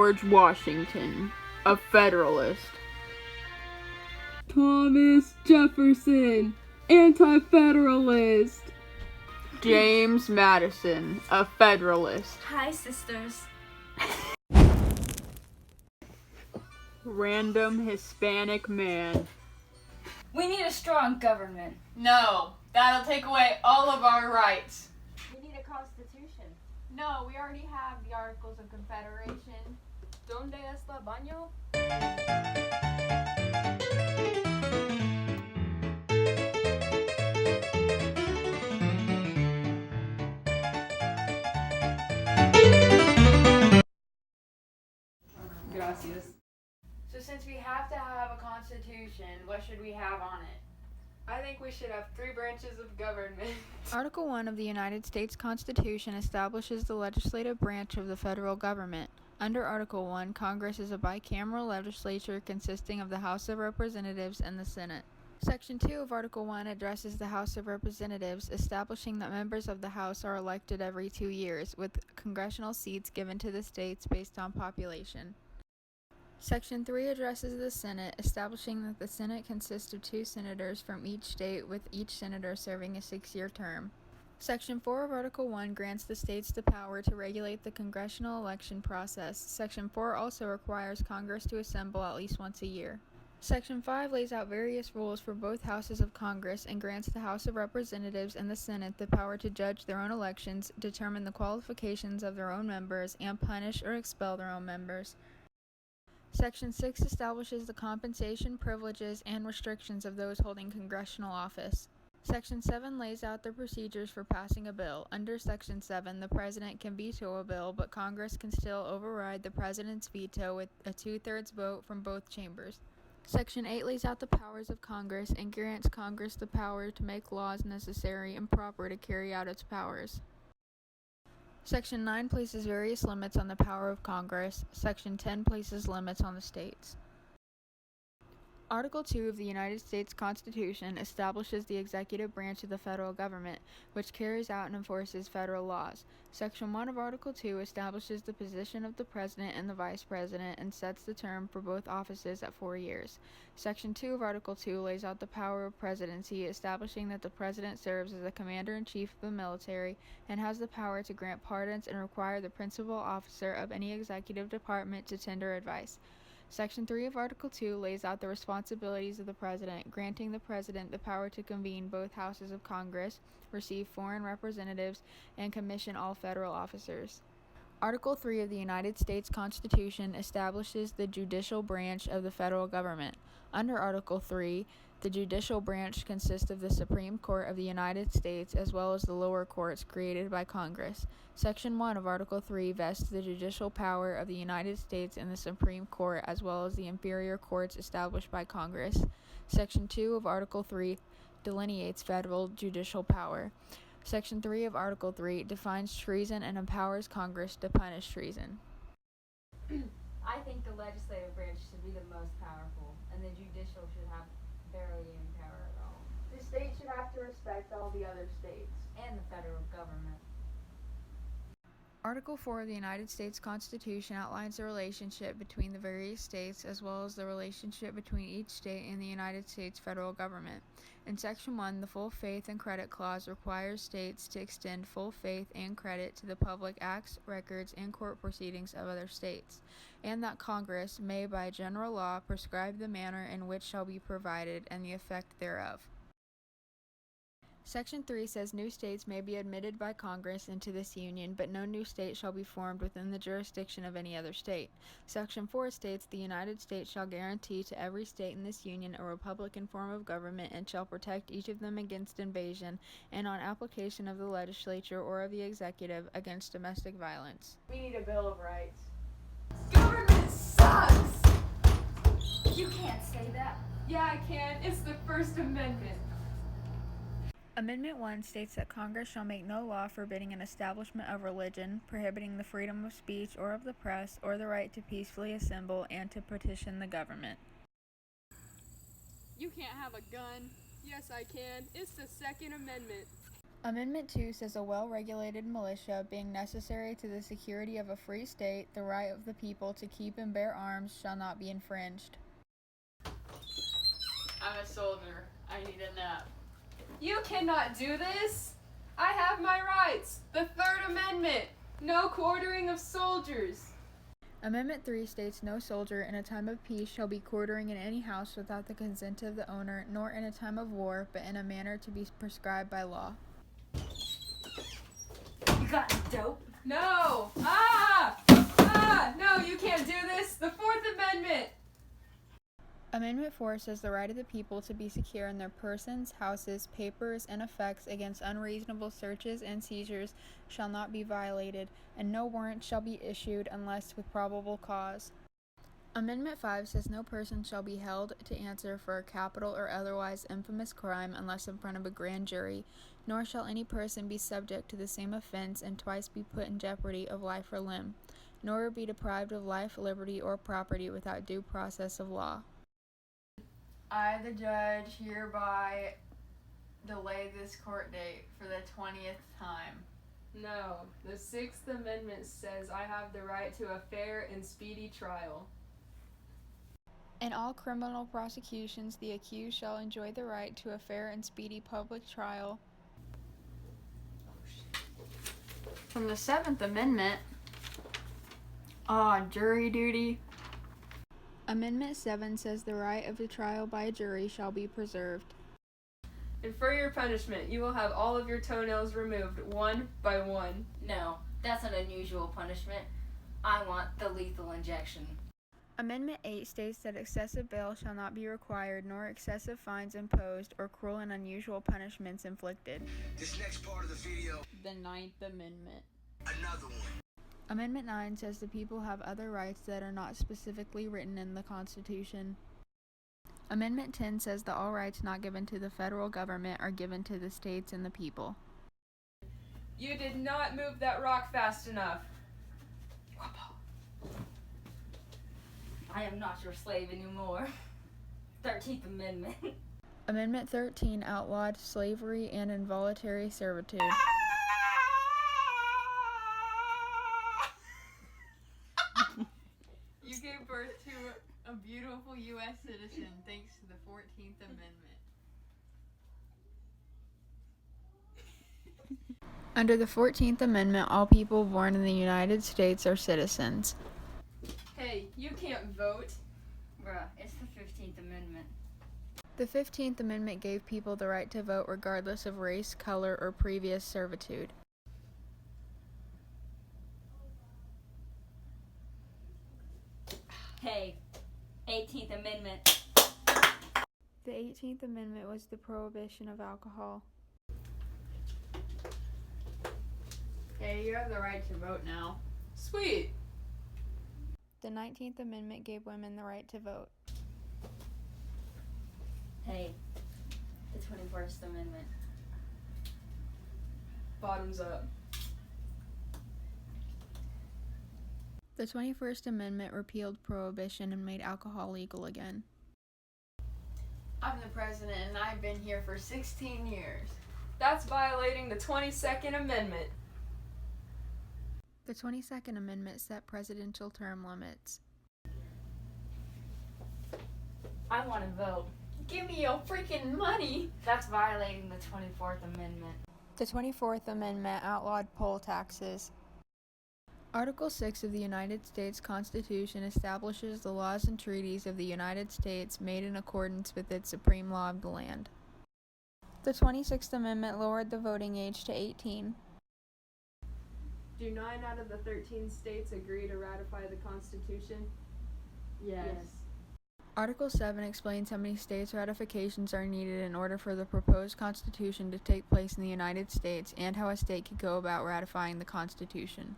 George Washington, a Federalist. Thomas Jefferson, Anti-Federalist. James Madison, a Federalist. Hi, sisters. Random Hispanic man. We need a strong government. No, that'll take away all of our rights. We need a constitution. No, we already have the Articles of Confederation. ¿Dónde está el baño? Gracias. So since we have to have a constitution, what should we have on it? I think we should have 3 branches of government. Article 1 of the United States Constitution establishes the legislative branch of the federal government. Under Article 1, Congress is a bicameral legislature consisting of the House of Representatives and the Senate. Section 2 of Article 1 addresses the House of Representatives, establishing that members of the House are elected every 2 years, with congressional seats given to the states based on population. Section 3 addresses the Senate, establishing that the Senate consists of 2 senators from each state, with each senator serving a 6-year term. Section 4 of Article 1 grants the states the power to regulate the congressional election process. Section 4 also requires Congress to assemble at least once a year. Section 5 lays out various rules for both houses of Congress and grants the House of Representatives and the Senate the power to judge their own elections, determine the qualifications of their own members, and punish or expel their own members. Section 6 establishes the compensation, privileges, and restrictions of those holding congressional office. Section 7 lays out the procedures for passing a bill. Under Section 7, the President can veto a bill, but Congress can still override the President's veto with a 2/3 vote from both chambers. Section 8 lays out the powers of Congress and grants Congress the power to make laws necessary and proper to carry out its powers. Section 9 places various limits on the power of Congress. Section 10 places limits on the states. Article 2 of the United States Constitution establishes the executive branch of the federal government, which carries out and enforces federal laws. Section 1 of Article 2 establishes the position of the President and the Vice President and sets the term for both offices at 4 years. Section 2 of Article 2 lays out the power of presidency, establishing that the President serves as the Commander-in-Chief of the military and has the power to grant pardons and require the principal officer of any executive department to tender advice. Section 3 of Article 2 lays out the responsibilities of the President, granting the President the power to convene both houses of Congress, receive foreign representatives, and commission all federal officers. Article 3 of the United States Constitution establishes the judicial branch of the federal government. Under Article 3, the judicial branch consists of the Supreme Court of the United States as well as the lower courts created by Congress. Section 1 of Article 3 vests the judicial power of the United States in the Supreme Court as well as the inferior courts established by Congress. Section 2 of Article 3 delineates federal judicial power. Section 3 of Article 3 defines treason and empowers Congress to punish treason. I think the legislative branch should be the most powerful, and the judicial should have barely any power at all. The state should have to respect all the other states. And the federal government. Article 4 of the United States Constitution outlines the relationship between the various states as well as the relationship between each state and the United States federal government. In Section 1, the Full Faith and Credit Clause requires states to extend full faith and credit to the public acts, records, and court proceedings of other states, and that Congress may by general law prescribe the manner in which shall be provided and the effect thereof. Section 3 says new states may be admitted by Congress into this union, but no new state shall be formed within the jurisdiction of any other state. Section 4 states the United States shall guarantee to every state in this union a republican form of government and shall protect each of them against invasion and on application of the legislature or of the executive against domestic violence. We need a Bill of Rights. Government sucks! You can't say that. Yeah, I can. It's the First Amendment. Amendment 1 states that Congress shall make no law forbidding an establishment of religion, prohibiting the freedom of speech or of the press, or the right to peacefully assemble and to petition the government. You can't have a gun. Yes, I can. It's the Second Amendment. Amendment 2 says a well-regulated militia, being necessary to the security of a free state, the right of the people to keep and bear arms, shall not be infringed. I'm a soldier. I need a nap. You cannot do this! I have my rights! The Third Amendment! No quartering of soldiers! Amendment 3 states no soldier in a time of peace shall be quartering in any house without the consent of the owner, nor in a time of war, but in a manner to be prescribed by law. You got dope? No! No, you can't do this! The Fourth Amendment! Amendment 4 says the right of the people to be secure in their persons, houses, papers, and effects against unreasonable searches and seizures shall not be violated, and no warrant shall be issued unless with probable cause. Amendment 5 says no person shall be held to answer for a capital or otherwise infamous crime unless in front of a grand jury, nor shall any person be subject to the same offense and twice be put in jeopardy of life or limb, nor be deprived of life, liberty, or property without due process of law. I, the judge, hereby delay this court date for the 20th time. No, the Sixth Amendment says I have the right to a fair and speedy trial. In all criminal prosecutions, the accused shall enjoy the right to a fair and speedy public trial. From the 7th Amendment, jury duty. Amendment 7 says the right of the trial by a jury shall be preserved. And for your punishment, you will have all of your toenails removed, one by one. No, that's an unusual punishment. I want the lethal injection. Amendment 8 states that excessive bail shall not be required, nor excessive fines imposed, or cruel and unusual punishments inflicted. This next part of the video, The 9th Amendment. another one. Amendment 9 says the people have other rights that are not specifically written in the Constitution. Amendment 10 says that all rights not given to the federal government are given to the states and the people. You did not move that rock fast enough. I am not your slave anymore. 13th Amendment. Amendment 13 outlawed slavery and involuntary servitude. You gave birth to a beautiful U.S. citizen thanks to the 14th Amendment. Under the 14th Amendment, all people born in the United States are citizens. Hey, you can't vote. Bruh, it's the 15th Amendment. The 15th Amendment gave people the right to vote regardless of race, color, or previous servitude. Hey, 18th Amendment. The 18th Amendment was the prohibition of alcohol. Hey, you have the right to vote now. Sweet. The 19th Amendment gave women the right to vote. Hey, the 21st Amendment. Bottoms up. The 21st Amendment repealed prohibition and made alcohol legal again. I'm the president and I've been here for 16 years. That's violating the 22nd Amendment. The 22nd Amendment set presidential term limits. I want to vote. Give me your freaking money! That's violating the 24th Amendment. The 24th Amendment outlawed poll taxes. Article 6 of the United States Constitution establishes the laws and treaties of the United States made in accordance with its supreme law of the land. The 26th Amendment lowered the voting age to 18. Do 9 out of the 13 states agree to ratify the Constitution? Yes. Article 7 explains how many states' ratifications are needed in order for the proposed Constitution to take place in the United States and how a state could go about ratifying the Constitution.